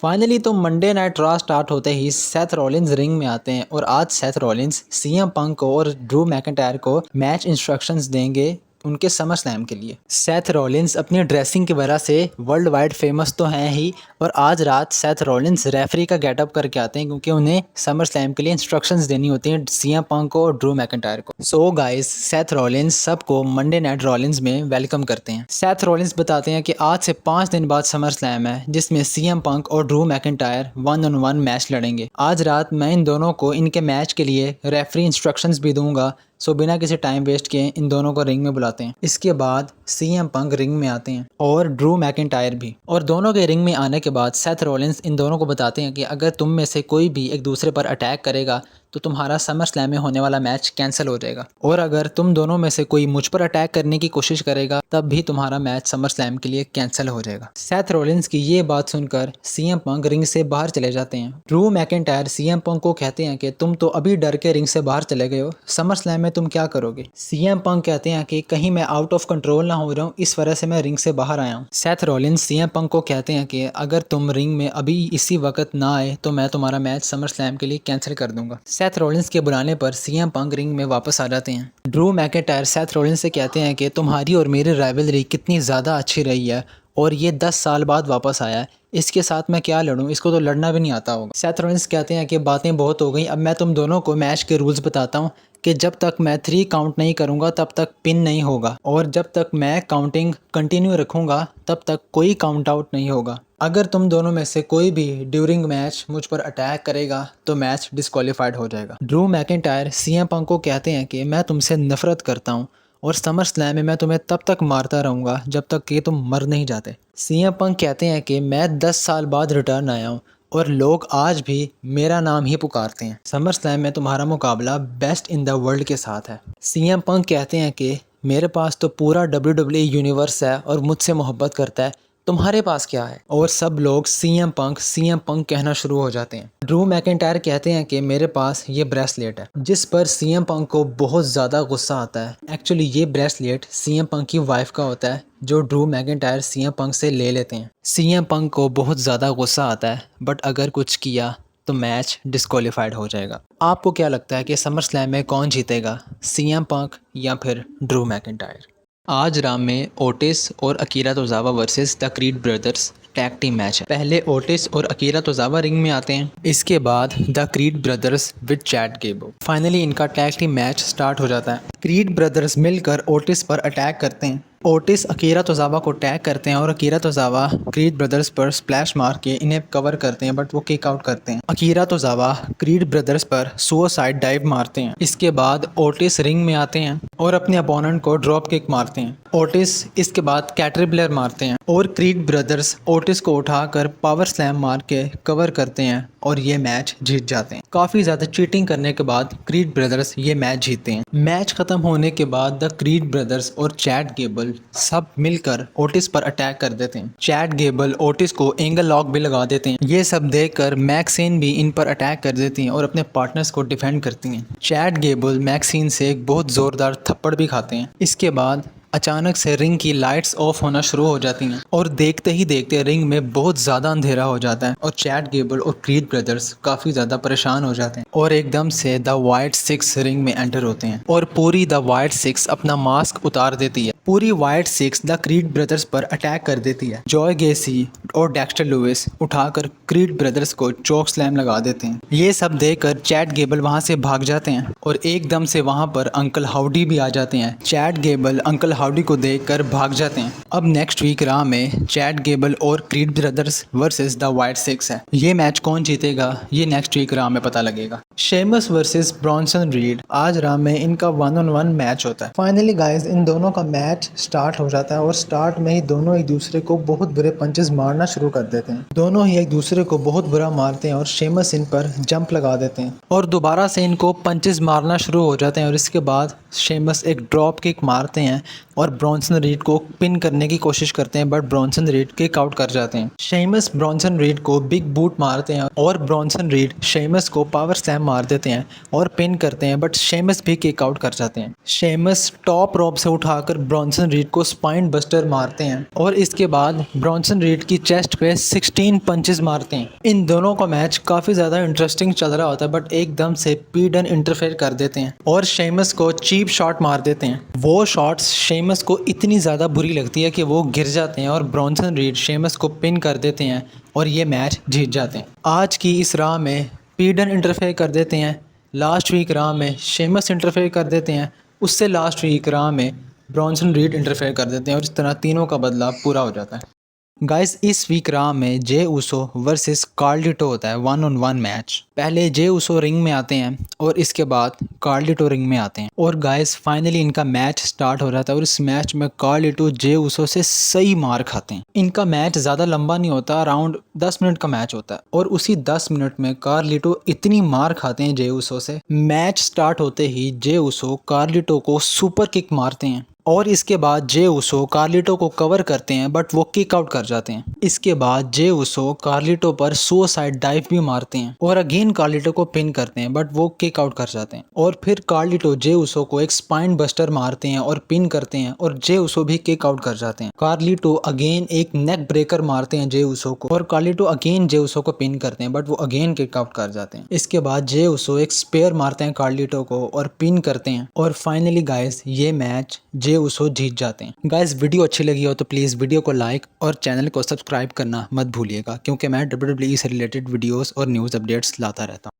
Finally तो Monday Night raw start होते ही Seth Rollins ring में आते हैं और आज सेथ रॉलिंस सीएम पंक को और ड्रू मैकिंटायर को मैच इंस्ट्रक्शंस देंगे उनके समर स्लैम के लिए। सेथ रॉलिंस अपनी ड्रेसिंग की वजह से वर्ल्ड वाइड फेमस तो हैं ही, और आज रात सेथ रॉलिंस रेफरी का गेटअप करके आते हैं क्योंकि उन्हें समर स्लैम के लिए इंस्ट्रक्शंस देनी होती हैं सीएम पंक को और ड्रू मैकिंटायर को। सो गाइस, सेथ रॉलिंस सबको मंडे नाइट रॉलिंस में वेलकम करते हैं। सेथ रॉलिंस बताते हैं कि आज से 5 दिन बाद समर स्लैम है जिसमें सीएम पंक और ड्रू मैकिंटायर 1-on-1 मैच लड़ेंगे। आज रात मैं इन दोनों को इनके मैच के लिए रेफरी इंस्ट्रक्शंस भी दूंगा, सो बिना किसी टाइम वेस्ट किए इन दोनों को रिंग में बुलाते हैं। इसके बाद सीएम पंक रिंग में आते हैं और ड्रू मैकिंटायर भी, और दोनों के रिंग में आने के बाद सेथ रॉलिंस इन दोनों को बताते हैं कि अगर तुम में से कोई भी एक दूसरे पर अटैक करेगा तो तुम्हारा समर स्लैम में होने वाला मैच कैंसिल हो जाएगा, और अगर तुम दोनों में से कोई मुझ पर अटैक करने की कोशिश करेगा तब भी तुम्हारा मैच समर स्लैम के लिए कैंसिल हो जाएगा। सेथ रॉलिंस की ये बात सुनकर सीएम पंक रिंग से बाहर चले जाते हैं। ड्रू मैकिंटायर सीएम पंक को कहते हैं कि तुम तो अभी डर के रिंग से बाहर चले गए हो, समर स्लैम में तुम क्या करोगे। सीएम पंक कहते हैं कि कहीं मैं आउट ऑफ कंट्रोल ना हो रहा हूँ, इस वजह से मैं रिंग से बाहर आया हूँ। सेथ रॉलिंस सीएम पंक को कहते हैं कि अगर तुम रिंग में अभी इसी वक्त ना आए तो मैं तुम्हारा मैच समर स्लैम के लिए कैंसिल कर दूंगा। सेथ रॉलिंस के बुलाने पर सीएम पंक रिंग में वापस आ जाते हैं। ड्रू मैकिंटायर सेथ रॉलिंस से कहते हैं कि तुम्हारी और मेरी राइवलरी कितनी ज़्यादा अच्छी रही है और ये 10 साल बाद वापस आया है, इसके साथ मैं क्या लड़ूं, इसको तो लड़ना भी नहीं आता होगा। सेथ रॉलिंस कहते हैं कि बातें बहुत हो गई, अब मैं तुम दोनों को मैच के रूल्स बताता हूँ कि जब तक मैं 3 काउंट नहीं करूँगा तब तक पिन नहीं होगा, और जब तक मैं काउंटिंग कंटिन्यू रखूँगा तब तक कोई काउंट आउट नहीं होगा। अगर तुम दोनों में से कोई भी ड्यूरिंग मैच मुझ पर अटैक करेगा तो मैच डिस्क्वालीफाइड हो जाएगा। ड्रू मैकिंटायर सीएम पंक को कहते हैं कि मैं तुमसे नफरत करता हूँ और समर स्लैम में मैं तुम्हें तब तक मारता रहूँगा जब तक कि तुम मर नहीं जाते। सीएम पंक कहते हैं कि मैं 10 साल बाद रिटर्न आया हूँ और लोग आज भी मेरा नाम ही पुकारते हैं। समर स्लैम में तुम्हारा मुकाबला बेस्ट इन द वर्ल्ड के साथ है। सीएम पंक कहते हैं कि मेरे पास तो पूरा WWE यूनिवर्स है और मुझसे मोहब्बत करता है, तुम्हारे पास क्या है। और सब लोग सीएम पंक कहना शुरू हो जाते हैं। ड्रू मैकिंटायर कहते हैं कि मेरे पास ये ब्रेसलेट है, जिस पर सीएम पंक को बहुत ज़्यादा गुस्सा आता है। एक्चुअली ये ब्रेसलेट सीएम पंक की वाइफ का होता है जो ड्रू मैकिंटायर सीएम पंक से ले लेते हैं। सीएम पंक को बहुत ज़्यादा गुस्सा आता है, बट अगर कुछ किया तो मैच डिस्क्वालीफाइड हो जाएगा। आपको क्या लगता है कि समर स्लैम में कौन जीतेगा, सीएम पंक या फिर ड्रू मैकिंटायर? आज रात में ओटिस और Akira Tozawa versus the Creed Brothers tag team match है। पहले ओटिस और अकीरा तोज़ावा रिंग में आते हैं, इसके बाद the Creed Brothers with Chad Gable. Finally इनका टैग टीम मैच स्टार्ट हो जाता है। क्रीड ब्रदर्स मिलकर ओटिस पर अटैक करते हैं। ओटिस अकीरा तोज़ावा को टैग करते हैं और अकीरा तोज़ावा क्रीड ब्रदर्स पर स्प्लैश मार के इन्हें कवर करते हैं, बट वो किक आउट करते हैं। अकीरा तोज़ावा क्रीड ब्रदर्स पर सुसाइड डाइव मारते हैं। इसके बाद ओटिस रिंग में आते हैं और अपने अपोनेंट को ड्रॉप किक मारते हैं। ओटिस इसके बाद कैटरपिलर मारते हैं और क्रीड ब्रदर्स ओटिस को उठाकर पावर स्लैम मार के कवर करते हैं और ये मैच जीत जाते हैं। काफ़ी ज़्यादा चीटिंग करने के बाद क्रीड ब्रदर्स ये मैच जीतते हैं। मैच खत्म होने के बाद द क्रीड ब्रदर्स और चैड गेबल सब मिलकर ओटिस पर अटैक कर देते हैं। चैड गेबल ओटिस को एंगल लॉक भी लगा देते हैं। ये सब देखकर मैक्सीन भी इन पर अटैक कर देती हैं और अपने पार्टनर्स को डिफेंड करती हैं। चैड गेबल मैक्सीन से एक बहुत ज़ोरदार थप्पड़ भी खाते हैं। इसके बाद अचानक से रिंग की लाइट्स ऑफ होना शुरू हो जाती हैं और देखते ही देखते रिंग में बहुत ज़्यादा अंधेरा हो जाता है और चैड गेबल और क्रीड ब्रदर्स काफ़ी ज़्यादा परेशान हो जाते हैं और एकदम से द वाइट सिक्स रिंग में एंटर होते हैं और पूरी द वाइट सिक्स अपना मास्क उतार देती है। पूरी white six the Creed brothers पर अटैक कर देती है। जॉय गेसी और डेक्स्टर लुइस उठाकर क्रीड ब्रदर्स को चोक स्लैम लगा देते हैं। ये सब देखकर चैड गेबल वहाँ से भाग जाते हैं और एकदम से वहाँ पर अंकल हाउडी भी आ जाते हैं। चैड गेबल अंकल हाउडी को देखकर भाग जाते हैं। अब नेक्स्ट वीक रॉ में चैड गेबल और creed brothers versus the white six है। ये मैच कौन जीतेगा ये नेक्स्ट वीक रॉ में पता लगेगा। शेमस वर्सेस ब्रॉन्सन रीड, आज रॉ में इनका 1-on-1 मैच होता है। फाइनली गाइस, इन दोनों का मैच स्टार्ट हो जाता है और स्टार्ट में ही दोनों एक दूसरे को बहुत बुरे पंचेस मारना शुरू कर देते हैं। दोनों ही एक दूसरे को बहुत बुरा मारते हैं और शेमस इन पर जंप लगा देते हैं और दोबारा से इनको पंचेस मारना शुरू हो जाते हैं और इसके बाद शेमस एक ड्रॉप किक मारते हैं और ब्रॉन्सन रीड को पिन करने की कोशिश करते हैं, but Bronson read kick out कर जाते हैं। शेमस ब्रॉन्सन रीड को बिग बूट मारते हैं और ब्रॉन्सन रीड शेमस को पावर स्लैम मार देते हैं और पिन करते हैं, बट शेमस भी किक आउट कर जाते हैं। शेमस टॉप रॉप से उठाकर ब्रॉन्सन रीड को स्पाइन बस्टर मारते हैं और इसके बाद ब्रॉन्सन रीड की चेस्ट पे 16 पंचेस मारते हैं। इन दोनों का मैच काफ़ी ज़्यादा इंटरेस्टिंग चल रहा होता है, बट एकदम से पीट डन इंटरफेयर कर देते हैं और शेमस को चीप शॉट मार देते हैं। वो शॉट्स शेमस को इतनी ज़्यादा बुरी लगती है कि वो गिर जाते हैं और ब्रॉन्सन रीड शेमस को पिन कर देते हैं और ये मैच जीत जाते हैं। आज की इस राह में पीट डन इंटरफेयर कर देते हैं, लास्ट वीक राह में शेमस इंटरफेयर कर देते हैं, उससे लास्ट वीक राह में ब्रॉन्सन रीड इंटरफेयर कर देते हैं और इस तरह तीनों का बदलाव पूरा हो जाता है। गाइस, इस वीक राह में जे उसो वर्सेस कार्लिटो होता है 1-on-1 मैच। पहले जे उसो रिंग में आते हैं और इसके बाद कार्लिटो रिंग में आते हैं और गाइस फाइनली इनका मैच स्टार्ट हो जाता है और इस मैच में कार्लिटो जे उसो से सही मार खाते हैं। इनका मैच ज़्यादा लंबा नहीं होता, अराउंड 10 मिनट का मैच होता है और उसी 10 मिनट में कार्लिटो इतनी मार खाते हैं जे उसो से। मैच स्टार्ट होते ही जे उसो कार्लिटो को सुपर किक मारते हैं और इसके बाद जे उसो कार्लिटो को कवर करते हैं, बट वो किक आउट कर जाते हैं। इसके बाद जे उसो कार्लिटो पर सुसाइड डाइव भी मारते हैं और अगेन कार्लिटो को पिन करते हैं, बट वो किक आउट कर जाते हैं। और फिर कार्लिटो जे उसो को एक स्पाइन बस्टर मारते हैं और पिन करते हैं और जे उसो भी किक आउट कर जाते हैं। कार्लिटो अगेन एक नेक ब्रेकर मारते हैं जे उसो को और कार्लिटो अगेन जे उसो को पिन करते हैं, बट वो अगेन किक आउट कर जाते हैं। इसके बाद जे उसो एक स्पेयर मारते हैं कार्लिटो को और पिन करते हैं और फाइनली गाइस ये मैच जे उसो जीत जाते हैं। गाइस, वीडियो अच्छी लगी हो तो प्लीज़ वीडियो को लाइक और चैनल को सब्सक्राइब करना मत भूलिएगा, क्योंकि मैं WWE से रिलेटेड वीडियोस और न्यूज़ अपडेट्स लाता रहता हूँ।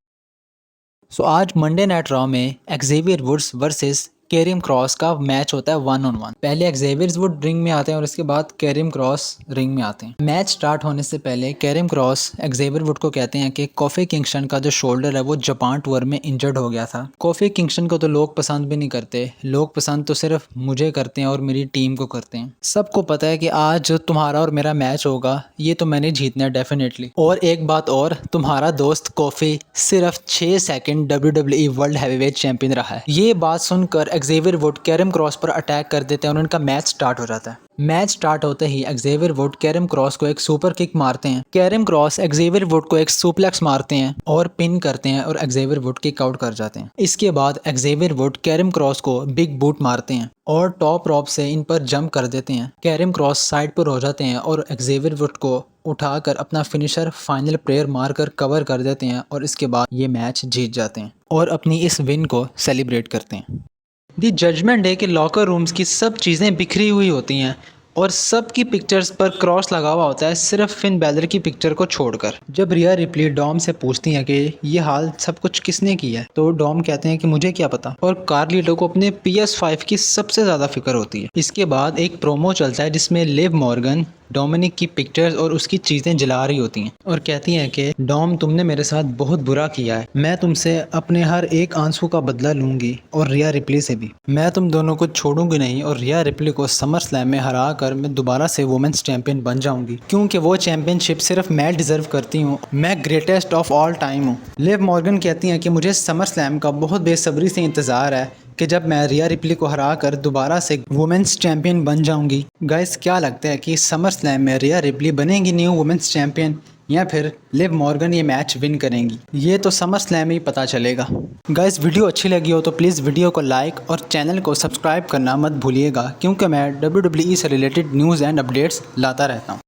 सो आज मंडे नाइट रॉ में Xavier Woods versus Karrion Kross का मैच होता है 1-on-1। पहले एक्जेवियर वुड रिंग में आते हैं और इसके बाद कैरिम क्रॉस रिंग में आते हैं। मैच स्टार्ट होने से पहले कैरिम क्रॉस एक्जेवियर वुड को कहते हैं कि कोफी किंगस्टन का जो शोल्डर है वो जापान टूर में इंजर्ड हो गया था। कोफी किंगस्टन को तो लोग पसंद भी नहीं करते, लोग पसंद तो सिर्फ मुझे करते हैं और मेरी टीम को करते हैं। सबको पता है कि आज जो तुम्हारा और मेरा मैच होगा ये तो मैंने जीतना है डेफिनेटली। और एक बात और, तुम्हारा दोस्त कोफी सिर्फ 6 second WWE world heavyweight champion रहा है। ये बात सुनकर एक्जेवियर वुड कैरिम क्रॉस पर अटैक कर देते हैं और उनका मैच स्टार्ट हो जाता है। मैच स्टार्ट होते ही एक्जेवियर वुड कैरिम क्रॉस को एक सुपर किक मारते हैं। कैरिम क्रॉस एक्जेवियर वुड को एक सुप्लेक्स मारते हैं और पिन करते हैं और एक्जेवियर वुड किक आउट कर जाते हैं। इसके बाद एक्जेवियर वुड कैरिम क्रॉस को बिग बूट मारते हैं और टॉप रॉप से इन पर जंप कर देते हैं। कैरिम क्रॉस साइड पर हो जाते हैं और एक्जेवियर वुड को उठाकर अपना फिनिशर फाइनल प्रेयर मारकर कवर कर देते हैं और इसके बाद ये मैच जीत जाते हैं और अपनी इस विन को सेलिब्रेट करते हैं। दी जजमेंट डे के लॉकर रूम्स की सब चीज़ें बिखरी हुई होती हैं और सब की पिक्चर्स पर क्रॉस लगा हुआ होता है, सिर्फ फिन बैलर की पिक्चर को छोड़कर। जब रिया रिप्ली डॉम से पूछती हैं कि ये हाल सब कुछ किसने किया है, तो डॉम कहते हैं कि मुझे क्या पता, और कार्लिटो को अपने PS5 की सबसे ज़्यादा फिक्र होती है। इसके बाद एक प्रोमो चलता है जिसमें लिव मॉर्गन डोमिनिक की पिक्चर्स और उसकी चीज़ें जला रही होती हैं और कहती हैं कि डॉम, तुमने मेरे साथ बहुत बुरा किया है, मैं तुमसे अपने हर एक आंसू का बदला लूंगी और रिया रिप्ली से भी। मैं तुम दोनों को छोड़ूंगी नहीं और रिया रिप्ली को समर स्लैम में हरा कर मैं दोबारा से वुमेन्स चैंपियन बन जाऊंगी, क्योंकि वो चैंपियनशिप सिर्फ मैं डिजर्व करती हूँ, मैं ग्रेटेस्ट ऑफ ऑल टाइम हूँ। लिव मॉर्गन कहती हैं कि मुझे समर स्लैम का बहुत बेसब्री से इंतज़ार है कि जब मैं रिया रिप्ली को हरा कर दोबारा से वुमेन्स चैंपियन बन जाऊंगी। गाइस, क्या लगता है कि समर स्लैम में रिया रिप्ली बनेगी न्यू वुमेन्स चैंपियन या फिर लिव मॉर्गन ये मैच विन करेंगी? ये तो समर स्लैम में ही पता चलेगा। गाइस, वीडियो अच्छी लगी हो तो प्लीज़ वीडियो को लाइक और चैनल को सब्सक्राइब करना मत भूलिएगा, क्योंकि मैं WWE से रिलेटेड न्यूज़ एंड अपडेट्स लाता रहता हूँ।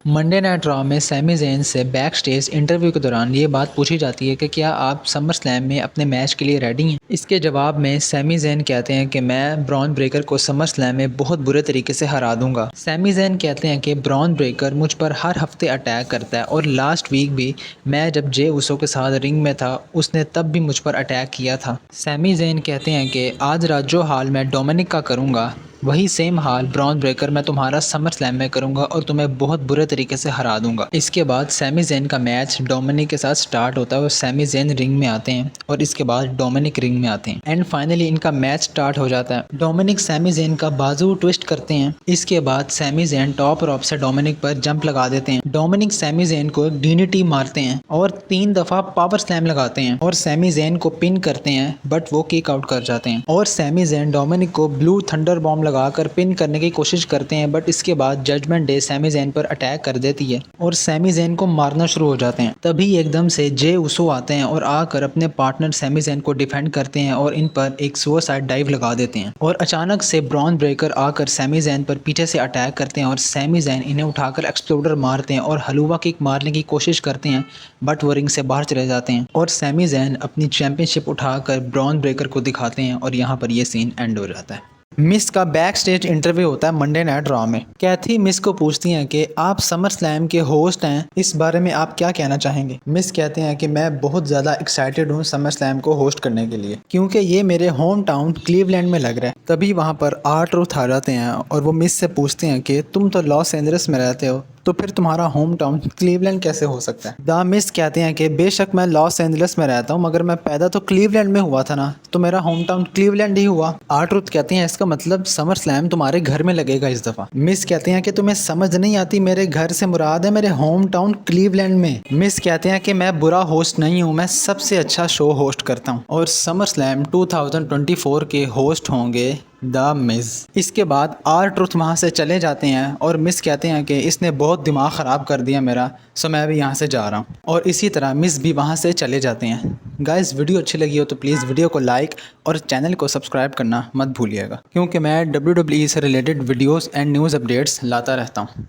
मंडे नाइट रॉ में सैमी ज़ेन से बैक स्टेज इंटरव्यू के दौरान ये बात पूछी जाती है कि क्या आप समर स्लैम में अपने मैच के लिए रेडी हैं। इसके जवाब में सैमी ज़ेन कहते हैं कि मैं ब्रॉन ब्रेकर को समर स्लैम में बहुत बुरे तरीके से हरा दूंगा। सैमी ज़ेन कहते हैं कि ब्रॉन ब्रेकर मुझ पर हर हफ्ते अटैक करता है और लास्ट वीक भी मैं जब जे उसो के साथ रिंग में था उसने तब भी मुझ पर अटैक किया था। सैमी ज़ेन कहते हैं कि आज रात जो हाल मैं डोमिनिक का करूँगा वही सेम हाल ब्रॉन ब्रेकर मैं तुम्हारा समर स्लैम में करूंगा और तुम्हें बहुत बुरे तरीके से हरा दूंगा। इसके बाद सैमी ज़ेन का मैच डोमिनिक के साथ स्टार्ट होता है और सैमी ज़ेन रिंग में आते हैं और इसके बाद डोमिनिक रिंग में आते हैं एंड फाइनली इनका मैच स्टार्ट हो जाता है। डोमिनिक सैमी ज़ेन का बाजू ट्विस्ट करते हैं। इसके बाद सैमी ज़ेन टॉप रॉप से डोमिनिक पर जंप लगा देते हैं। डोमिनिक सैमी ज़ेन को एक DDT मारते हैं और 3 दफ़ा पावर स्लैम लगाते हैं और सैमी ज़ेन को पिन करते हैं, बट वो किक आउट कर जाते हैं और सैमी ज़ेन डोमिनिक को ब्लू थंडर बॉम्ब लगाकर पिन करने की कोशिश करते हैं, बट इसके बाद जजमेंट डे सैमी ज़ैन पर अटैक कर देती है और सैमी ज़ैन को मारना शुरू हो जाते हैं। तभी एकदम से जे उसो आते हैं और आकर अपने पार्टनर सैमी ज़ैन को डिफेंड करते हैं और इन पर एक सुसाइड डाइव लगा देते हैं। और अचानक से ब्रॉन ब्रेकर आकर सैमी ज़ैन पर पीछे से अटैक करते हैं और सैमी ज़ैन इन्हें उठाकर एक्सप्लोडर मारते हैं और हलवा किक मारने की कोशिश करते हैं, बट वो रिंग से बाहर चले जाते हैं और सैमी ज़ैन अपनी चैंपियनशिप उठाकर ब्रॉन ब्रेकर को दिखाते हैं और यहाँ पर ये सीन एंड हो जाता है। मिस का बैक स्टेज इंटरव्यू होता है मंडे नाइट रॉ में। कैथी मिस को पूछती हैं कि आप समर स्लैम के होस्ट हैं, इस बारे में आप क्या कहना चाहेंगे। मिस कहते हैं कि मैं बहुत ज़्यादा एक्साइटेड हूँ समर स्लैम को होस्ट करने के लिए, क्योंकि ये मेरे होम टाउन क्लीवलैंड में लग रहा है। तभी वहाँ पर R-Truth आ जाते हैं और वो मिस से पूछते हैं कि तुम तो लॉस एंजलिस में रहते हो, तो फिर तुम्हारा होम टाउन क्लीवलैंड कैसे हो सकता है। द मिस कहते हैं कि बेशक मैं लॉस एंजलिस में रहता हूँ, मगर मैं पैदा तो क्लीवलैंड में हुआ था ना, तो मेरा होम टाउन क्लीवलैंड ही हुआ। R-Truth कहते हैं इसका मतलब समर स्लैम तुम्हारे घर में लगेगा इस दफ़ा। मिस कहते हैं कि तुम्हें समझ नहीं आती, मेरे घर से मुराद है मेरे होम टाउन क्लीवलैंड में। मिस कहते हैं कि मैं बुरा होस्ट नहीं हूँ, मैं सबसे अच्छा शो होस्ट करता हूँ और समर स्लैम 2024 के होस्ट होंगे द मिस। इसके बाद R-Truth वहाँ से चले जाते हैं और मिस कहते हैं कि इसने बहुत दिमाग ख़राब कर दिया मेरा, सो मैं भी यहाँ से जा रहा हूँ। और इसी तरह मिस भी वहाँ से चले जाते हैं। गाइस, वीडियो अच्छी लगी हो तो प्लीज़ वीडियो को लाइक और चैनल को सब्सक्राइब करना मत भूलिएगा, क्योंकि मैं WWE से related videos and news updates लाता रहता हूँ।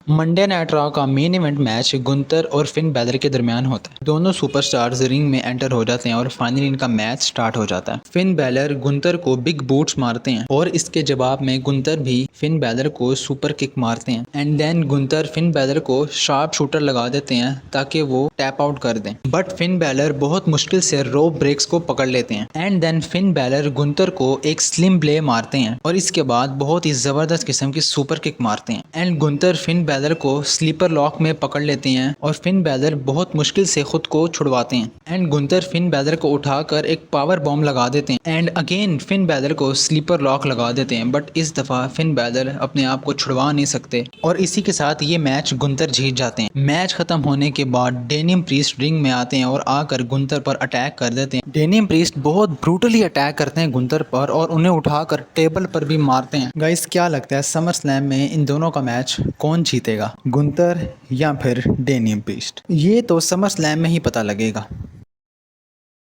मंडे नाइट रॉ का मेन इवेंट मैच गुंतर और फिन बैलर के दरमियान होता है। दोनों सुपरस्टार्स रिंग में एंटर हो जाते हैं और फाइनली इनका मैच स्टार्ट हो जाता है। फिन बैलर गुंतर को बिग बूट्स मारते हैं और इसके जवाब में गुंतर भी फिन बैलर को सुपर किक मारते हैं एंड देन गुंतर फिन बैलर को शार्प शूटर लगा देते हैं ताकि वो टैप आउट कर दें, बट फिन बैलर बहुत मुश्किल से रोप ब्रेक्स को पकड़ लेते हैं एंड देन फिन बैलर गुंतर को एक स्लिम ब्ले मारते हैं और इसके बाद बहुत ही जबरदस्त किस्म की सुपर किक मारते हैं एंड गुंतर फिन बैलर को स्लीपर लॉक में पकड़ लेते हैं और फिन बैलर बहुत मुश्किल से खुद को छुड़वाते हैं एंड गुंतर फिन बैलर को उठाकर एक पावर बॉम्ब लगा देते हैं एंड अगेन फिन बैलर को स्लीपर लॉक लगा देते हैं, बट इस दफा फिन बैलर अपने आप को छुड़वा नहीं सकते और इसी के साथ ये मैच गुंतर जीत जाते हैं। मैच खत्म होने के बाद डेनियम प्रीस्ट रिंग में आते हैं और आकर गुंतर पर अटैक कर देते हैं। डेनियम प्रीस्ट बहुत ब्रूटली अटैक करते हैं गुंतर पर और उन्हें उठाकर टेबल पर भी मारते हैं। गाइस, क्या लगता है समर स्लैम में इन दोनों का मैच कौन जीतेगा, गुंतर या फिर डेनियम प्रीस्ट? ये तो समर स्लैम में ही पता लगेगा।